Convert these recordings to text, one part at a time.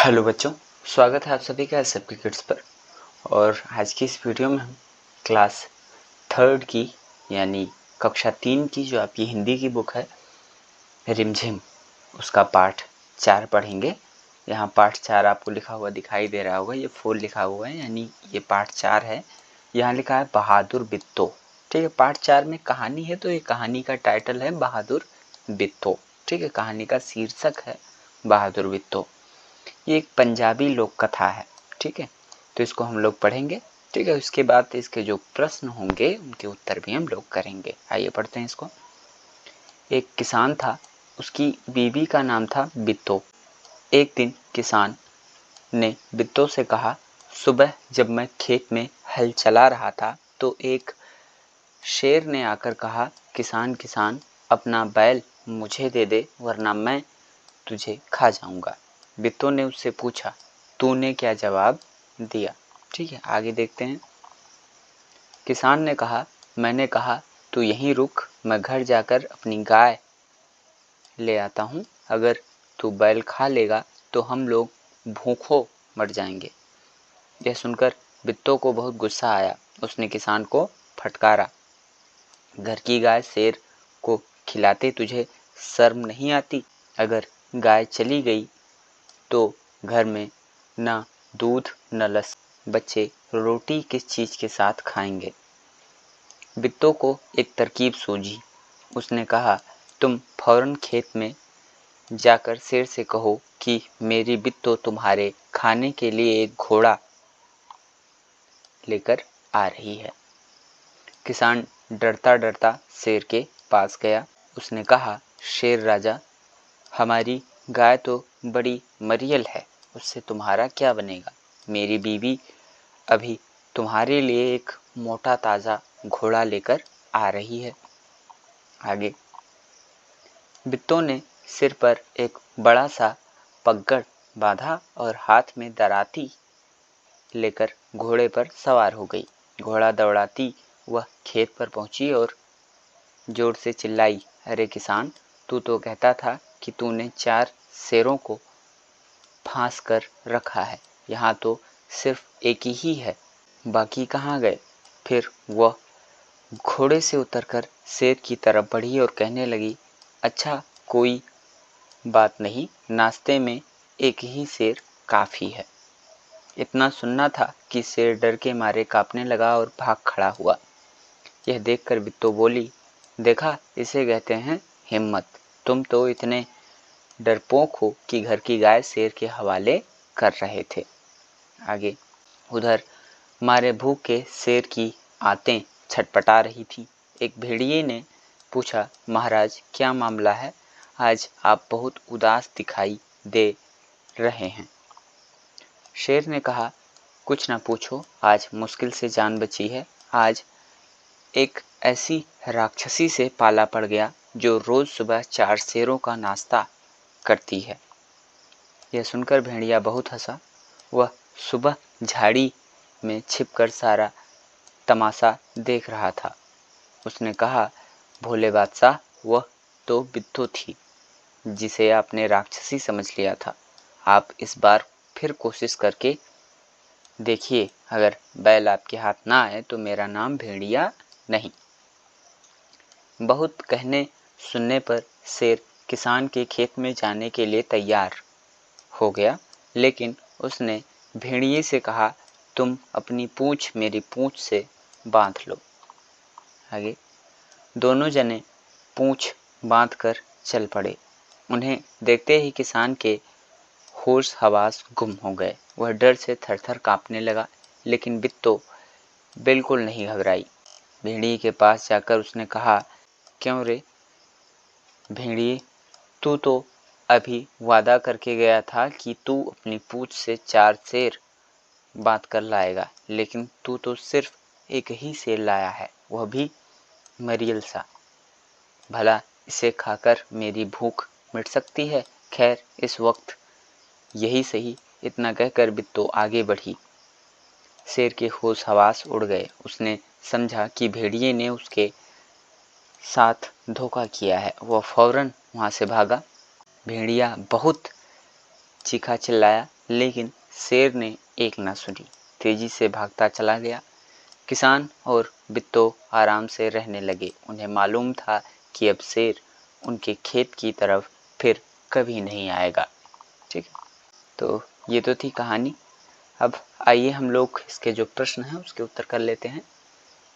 Hello बच्चों, स्वागत है आप सभी का एसएपी किड्स पर। और आज की इस वीडियो में हम क्लास थर्ड की यानी कक्षा 3 की जो आपकी हिंदी की बुक है रिमझिम, उसका पाठ 4 पढ़ेंगे। यहाँ पाठ 4 आपको लिखा हुआ दिखाई दे रहा होगा, ये फुल लिखा हुआ है यानी ये पाठ 4 है। यहाँ लिखा है बहादुर बित्तो। ठीक है, पाठ 4 में कहानी है, तो ये कहानी का टाइटल है बहादुर बित्तो। ठीक है, कहानी का शीर्षक है बहादुर बित्तो। ये एक पंजाबी लोक कथा है। ठीक है, तो इसको हम लोग पढ़ेंगे। ठीक है, उसके बाद इसके जो प्रश्न होंगे उनके उत्तर भी हम लोग करेंगे। आइए पढ़ते हैं इसको। एक किसान था, उसकी बीवी का नाम था बित्तो। एक दिन किसान ने बित्तो से कहा, सुबह जब मैं खेत में हल चला रहा था तो एक शेर ने आकर कहा, किसान किसान अपना बैल मुझे दे दे वरना मैं तुझे खा जाऊंगा। बित्तो ने उससे पूछा, तूने क्या जवाब दिया? ठीक है, आगे देखते हैं। किसान ने कहा, मैंने कहा तू यहीं रुक, मैं घर जाकर अपनी गाय ले आता हूँ। अगर तू बैल खा लेगा तो हम लोग भूखों मर जाएंगे। यह सुनकर बित्तो को बहुत गुस्सा आया। उसने किसान को फटकारा, घर की गाय शेर को खिलाते तुझे शर्म नहीं आती? अगर गाय चली गई तो घर में न दूध न लस्सी, बच्चे रोटी किस चीज़ के साथ खाएंगे? बित्तो को एक तरकीब सूझी। उसने कहा, तुम फौरन खेत में जाकर शेर से कहो कि मेरी बित्तो तुम्हारे खाने के लिए एक घोड़ा लेकर आ रही है। किसान डरता डरता शेर के पास गया। उसने कहा, शेर राजा, हमारी गाय तो बड़ी मरियल है, उससे तुम्हारा क्या बनेगा? मेरी बीवी अभी तुम्हारे लिए एक मोटा ताज़ा घोड़ा लेकर आ रही है। आगे बित्तो ने सिर पर एक बड़ा सा पगड़ बांधा और हाथ में दराती लेकर घोड़े पर सवार हो गई। घोड़ा दौड़ाती वह खेत पर पहुंची और जोर से चिल्लाई, अरे किसान, तू तो कहता था कि तूने 4 शेरों को फांस कर रखा है, यहाँ तो सिर्फ एक ही है, बाकी कहाँ गए? फिर वह घोड़े से उतरकर शेर की तरफ बढ़ी और कहने लगी, अच्छा कोई बात नहीं, नाश्ते में एक ही शेर काफ़ी है। इतना सुनना था कि शेर डर के मारे कांपने लगा और भाग खड़ा हुआ। यह देखकर बित्तो बोली, देखा, इसे कहते हैं हिम्मत। तुम तो इतने डरपोक हो कि घर की गाय शेर के हवाले कर रहे थे। आगे उधर मारे भूख के शेर की आंतें छटपटा रही थी। एक भेड़िए ने पूछा, महाराज क्या मामला है? आज आप बहुत उदास दिखाई दे रहे हैं। शेर ने कहा, कुछ ना पूछो, आज मुश्किल से जान बची है। आज एक ऐसी राक्षसी से पाला पड़ गया जो रोज सुबह 4 शेरों का नाश्ता करती है। यह सुनकर भेड़िया बहुत हंसा। वह सुबह झाड़ी में छिपकर सारा तमाशा देख रहा था। उसने कहा, भोले बादशाह, वह तो बित्तो थी जिसे आपने राक्षसी समझ लिया था। आप इस बार फिर कोशिश करके देखिए, अगर बैल आपके हाथ ना आए तो मेरा नाम भेड़िया नहीं। बहुत कहने सुनने पर शेर किसान के खेत में जाने के लिए तैयार हो गया, लेकिन उसने भेड़िए से कहा, तुम अपनी पूंछ मेरी पूंछ से बांध लो। आगे दोनों जने पूंछ बांधकर चल पड़े। उन्हें देखते ही किसान के होश हवास गुम हो गए। वह डर से थरथर कांपने लगा, लेकिन बित्तो बिल्कुल नहीं घबराई। भेड़िए के पास जाकर उसने कहा, क्यों रे भेड़िए, तू तो अभी वादा करके गया था कि तू अपनी पूंछ से 4 शेर बांध कर लाएगा, लेकिन तू तो सिर्फ एक ही शेर लाया है, वह भी मरियल सा। भला इसे खाकर मेरी भूख मिट सकती है? खैर इस वक्त यही सही। इतना कहकर बित्तो आगे बढ़ी। शेर के होश हवास उड़ गए। उसने समझा कि भेड़िए ने उसके साथ धोखा किया है। वह फौरन वहाँ से भागा। भेड़िया बहुत चीखा चिल्लाया, लेकिन शेर ने एक न सुनी, तेजी से भागता चला गया। किसान और बिट्टो आराम से रहने लगे। उन्हें मालूम था कि अब शेर उनके खेत की तरफ फिर कभी नहीं आएगा। ठीक है, तो ये तो थी कहानी। अब आइए हम लोग इसके जो प्रश्न हैं उसके उत्तर कर लेते हैं।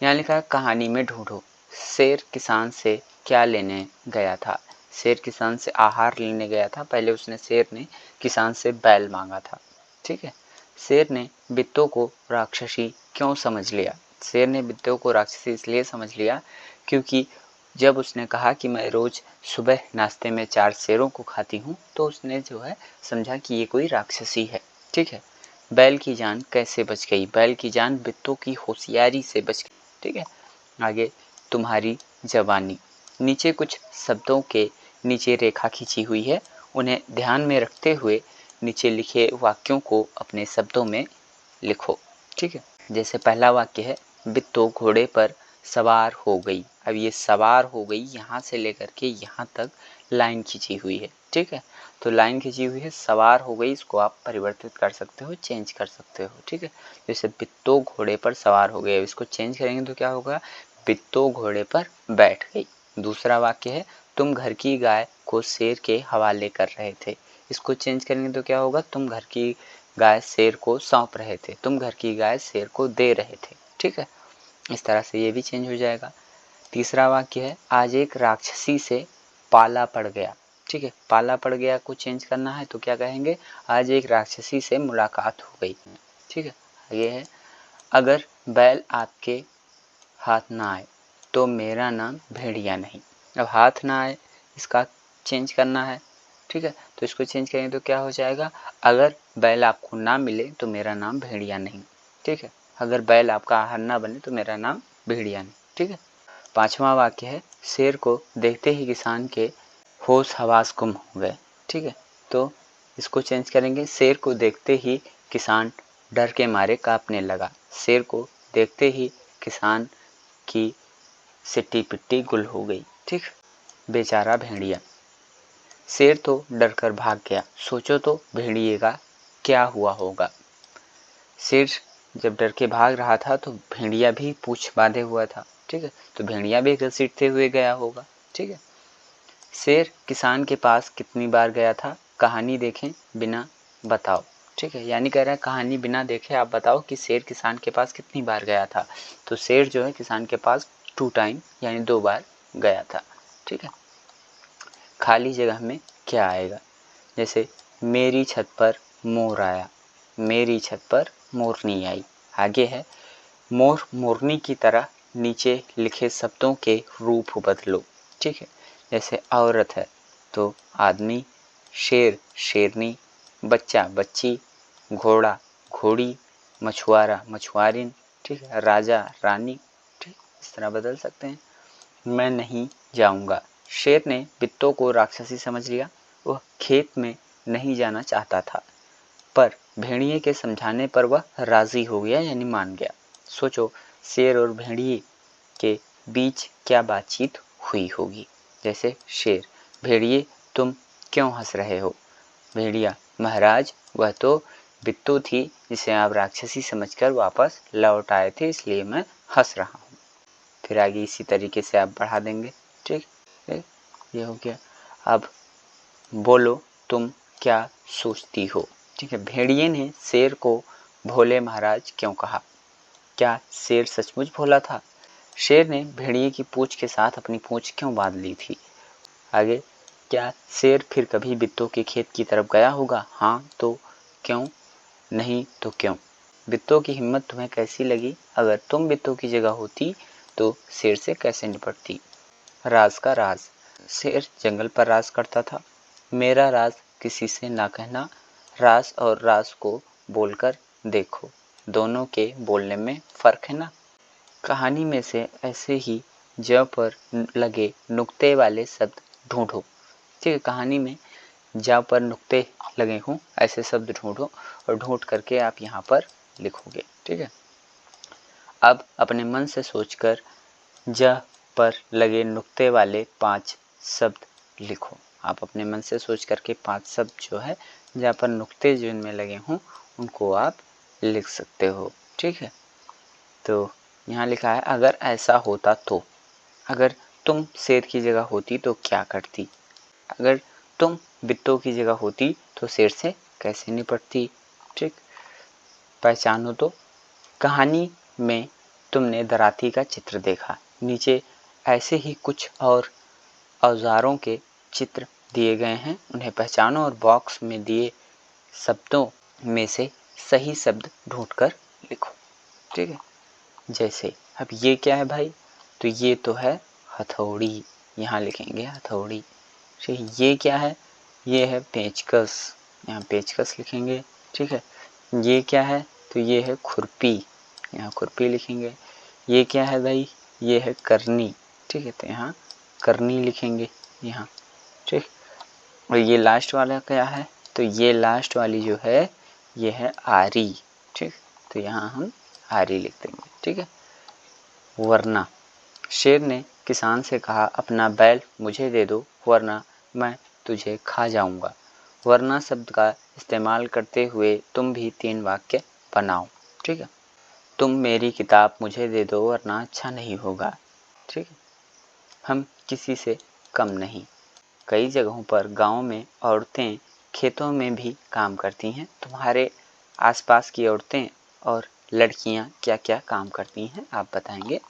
यहाँ लिखा है कहानी में ढूंढो, शेर किसान से क्या लेने गया था। शेर किसान से आहार लेने गया था। पहले शेर ने किसान से बैल मांगा था। ठीक है, शेर ने बिट्टो को राक्षसी क्यों समझ लिया। शेर ने बिट्टो को राक्षसी इसलिए समझ लिया क्योंकि जब उसने कहा कि मैं रोज सुबह नाश्ते में 4 शेरों को खाती हूँ, तो उसने जो है समझा कि ये कोई राक्षसी है। ठीक है, बैल की जान कैसे बच गई। बैल की जान बिट्टो की होशियारी से बच गई। ठीक है, आगे तुम्हारी जवानी। नीचे कुछ शब्दों के नीचे रेखा खींची हुई है, उन्हें ध्यान में रखते हुए नीचे लिखे वाक्यों को अपने शब्दों में लिखो। ठीक है, जैसे पहला वाक्य है बिट्टो घोड़े पर सवार हो गई। अब ये सवार हो गई यहाँ से लेकर के यहाँ तक लाइन खींची हुई है। ठीक है, तो लाइन खींची हुई है, सवार हो गई, इसको आप परिवर्तित कर सकते हो, चेंज कर सकते हो। ठीक है, जैसे बिट्टो घोड़े पर सवार हो गई, अब इसको चेंज करेंगे तो क्या होगा, बिट्टो घोड़े पर बैठ गई। दूसरा वाक्य है तुम घर की गाय को शेर के हवाले कर रहे थे। इसको चेंज करेंगे तो क्या होगा, तुम घर की गाय शेर को सौंप रहे थे, तुम घर की गाय शेर को दे रहे थे। ठीक है, इस तरह से ये भी चेंज हो जाएगा। तीसरा वाक्य है आज एक राक्षसी से पाला पड़ गया। ठीक है, पाला पड़ गया को चेंज करना है तो क्या कहेंगे, आज एक राक्षसी से मुलाकात हो गई। ठीक है, ये है अगर बैल आपके हाथ ना आए तो मेरा नाम भेड़िया नहीं। अब हाथ ना आए इसका चेंज करना है। ठीक है, तो इसको चेंज करेंगे तो क्या हो जाएगा, अगर बैल आपको ना मिले तो मेरा नाम भेड़िया नहीं। ठीक है, अगर बैल आपका आहार ना बने तो मेरा नाम भेड़िया नहीं। ठीक है, पांचवा वाक्य है शेर को देखते ही किसान के होश हवास गुम हो गए। ठीक है, तो इसको चेंज करेंगे, शेर को देखते ही किसान डर के मारे कांपने लगा। शेर को देखते ही किसान की सिट्टी पिट्टी गुल हो गई। ठीक, बेचारा भेड़िया। शेर तो डरकर भाग गया, सोचो तो भेड़िए का क्या हुआ होगा। शेर जब डर के भाग रहा था तो भेड़िया भी पूंछ बांधे हुआ था। ठीक है, तो भेड़िया भी घसीटते हुए गया होगा। ठीक है, शेर किसान के पास कितनी बार गया था, कहानी देखें बिना बताओ। ठीक है, यानी कह रहा है कहानी बिना देखे आप बताओ कि शेर किसान के पास कितनी बार गया था। तो शेर जो है किसान के पास 2 टाइम यानी 2 बार गया था। ठीक है, खाली जगह में क्या आएगा, जैसे मेरी छत पर मोर आया, मेरी छत पर मोरनी आई। आगे है मोर मोरनी की तरह नीचे लिखे शब्दों के रूप बदलो। ठीक है, जैसे औरत है तो आदमी, शेर शेरनी, बच्चा बच्ची, घोड़ा घोड़ी, मछुआरा मछुआरिन। ठीक है, राजा रानी। ठीक, इस तरह बदल सकते हैं। मैं नहीं जाऊंगा, शेर ने बिट्टो को राक्षसी समझ लिया। वह खेत में नहीं जाना चाहता था, पर भेड़िए के समझाने पर वह राजी हो गया यानी मान गया। सोचो शेर और भेड़िए के बीच क्या बातचीत हुई होगी। जैसे शेर, भेड़िए तुम क्यों हंस रहे हो। भेड़िया, महाराज वह तो बिट्टो थी जिसे आप राक्षसी समझकर वापस लौट आए थे, इसलिए मैं हंस रहा हूँ। फिर आगे इसी तरीके से आप बढ़ा देंगे। ठीक है, ये हो गया। अब बोलो तुम क्या सोचती हो। ठीक है, भेड़िए ने शेर को भोले महाराज क्यों कहा। क्या शेर सचमुच भोला था। शेर ने भेड़िए की पूंछ के साथ अपनी पूंछ क्यों बांध ली थी। आगे क्या शेर फिर कभी बिट्टो के खेत की तरफ गया होगा, हाँ तो क्यों, नहीं तो क्यों। बिट्टो की हिम्मत तुम्हें कैसी लगी, अगर तुम बिट्टो की जगह होती तो शेर से कैसे निपटती। राज का राज, शेर जंगल पर राज करता था। मेरा राज किसी से ना कहना, राज और राज को बोलकर देखो, दोनों के बोलने में फर्क है ना। कहानी में से ऐसे ही ज पर लगे नुक्ते वाले शब्द ढूंढो। ठीक है, कहानी में ज पर नुक्ते लगे हों ऐसे शब्द ढूंढो और ढूंढ करके आप यहाँ पर लिखोगे। ठीक है, अब अपने मन से सोचकर ज पर लगे नुक्ते वाले 5 शब्द लिखो। आप अपने मन से सोच करके 5 शब्द जो है जहाँ पर नुक्ते जो इनमें लगे हों उनको आप लिख सकते हो। ठीक है, तो यहाँ लिखा है अगर ऐसा होता तो, अगर तुम शेर की जगह होती तो क्या करती, अगर तुम बिट्टू की जगह होती तो शेर से कैसे निपटती। ठीक, पहचानो तो। कहानी में तुमने दराती का चित्र देखा, नीचे ऐसे ही कुछ और औजारों के चित्र दिए गए हैं, उन्हें पहचानो और बॉक्स में दिए शब्दों में से सही शब्द ढूंढकर लिखो। ठीक है, जैसे अब ये क्या है भाई, तो ये तो है हथौड़ी, यहाँ लिखेंगे हथौड़ी। ठीक, ये क्या है, ये है पेचकस, यहाँ पेचकस लिखेंगे। ठीक है, ये क्या है, तो ये है खुरपी, यहाँ खुरपी लिखेंगे। ये क्या है भाई, ये है करनी। ठीक है, तो यहाँ करनी लिखेंगे यहाँ। ठीक, और ये लास्ट वाला क्या है, तो ये लास्ट वाली जो है ये है आरी। ठीक, तो यहाँ हम आरी लिख देंगे। ठीक है, वरना शेर ने किसान से कहा अपना बैल मुझे दे दो वरना मैं तुझे खा जाऊंगा। वरना शब्द का इस्तेमाल करते हुए तुम भी 3 वाक्य बनाओ। ठीक है, तुम मेरी किताब मुझे दे दो वरना अच्छा नहीं होगा। ठीक है, हम किसी से कम नहीं। कई जगहों पर गांव में औरतें खेतों में भी काम करती हैं। तुम्हारे आसपास की औरतें और लड़कियां क्या क्या काम करती हैं आप बताएंगे।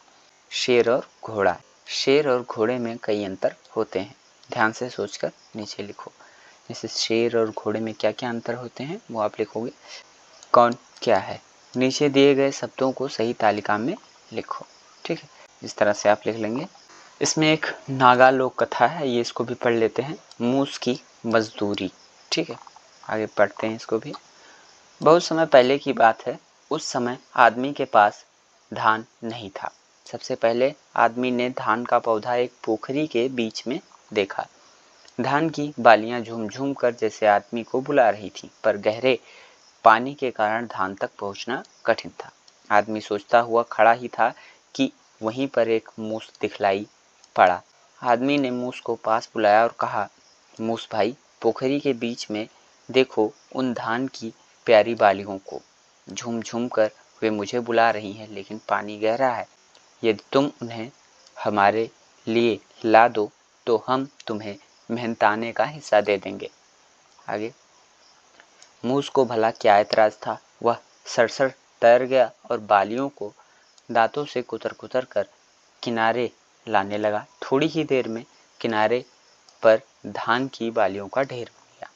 शेर और घोड़ा, शेर और घोड़े में कई अंतर होते हैं, ध्यान से सोचकर नीचे लिखो। जैसे शेर और घोड़े में क्या क्या अंतर होते हैं वो आप लिखोगे। कौन क्या है, नीचे दिए गए शब्दों को सही तालिका में लिखो। ठीक है, इस तरह से आप लिख लेंगे। इसमें एक नागा लोक कथा है, ये इसको भी पढ़ लेते हैं, मूस की मजदूरी। ठीक है, आगे पढ़ते हैं इसको भी। बहुत समय पहले की बात है, उस समय आदमी के पास धान नहीं था। सबसे पहले आदमी ने धान का पौधा एक पोखरी के बीच में देखा। धान की बालियां झूम झूम कर जैसे आदमी को बुला रही थीं, पर गहरे पानी के कारण धान तक पहुंचना कठिन था। आदमी सोचता हुआ खड़ा ही था कि वहीं पर एक मूस दिखलाई पड़ा। आदमी ने मूस को पास बुलाया और कहा, मूस भाई, पोखरी के बीच में देखो उन धान की प्यारी बालियों को, झूम झूम कर वे मुझे बुला रही हैं, लेकिन पानी गहरा है। यदि तुम उन्हें हमारे लिए ला दो तो हम तुम्हें मेहनताने का हिस्सा दे देंगे। आगे, मूस को भला क्या ऐतराज था, वह सड़सड़ तैर गया और बालियों को दांतों से कुतर कुतर कर किनारे लाने लगा। थोड़ी ही देर में किनारे पर धान की बालियों का ढेर बन गया।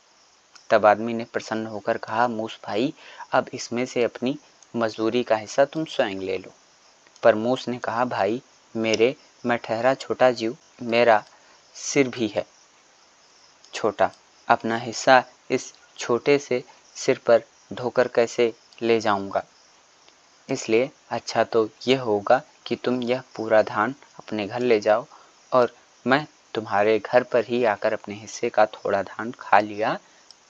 तब आदमी ने प्रसन्न होकर कहा, मूस भाई, अब इसमें से अपनी मजदूरी का हिस्सा तुम स्वयं ले लो। पर मूस ने कहा, भाई मेरे, मैं ठहरा छोटा जीव, मेरा सिर भी है छोटा, अपना हिस्सा इस छोटे से सिर पर ढोकर कैसे ले जाऊंगा। इसलिए अच्छा तो यह होगा कि तुम यह पूरा धान अपने घर ले जाओ और मैं तुम्हारे घर पर ही आकर अपने हिस्से का थोड़ा धान खा लिया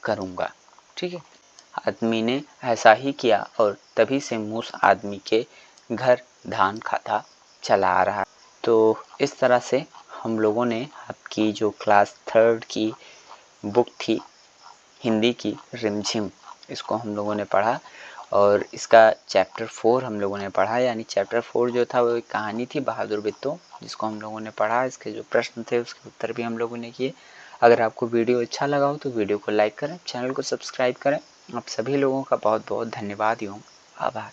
करूंगा। ठीक है, आदमी ने ऐसा ही किया और तभी से मूस आदमी के घर धान खाता चला आ रहा। तो इस तरह से हम लोगों ने आपकी जो क्लास 3rd की बुक थी हिंदी की रिमझिम, इसको हम लोगों ने पढ़ा और इसका चैप्टर 4 हम लोगों ने पढ़ा। यानी चैप्टर 4 जो था वो एक कहानी थी बहादुर बिट्टू, जिसको हम लोगों ने पढ़ा। इसके जो प्रश्न थे उसके उत्तर भी हम लोगों ने किए। अगर आपको वीडियो अच्छा लगा हो तो वीडियो को लाइक करें, चैनल को सब्सक्राइब करें। आप सभी लोगों का बहुत बहुत धन्यवाद एवं आभार।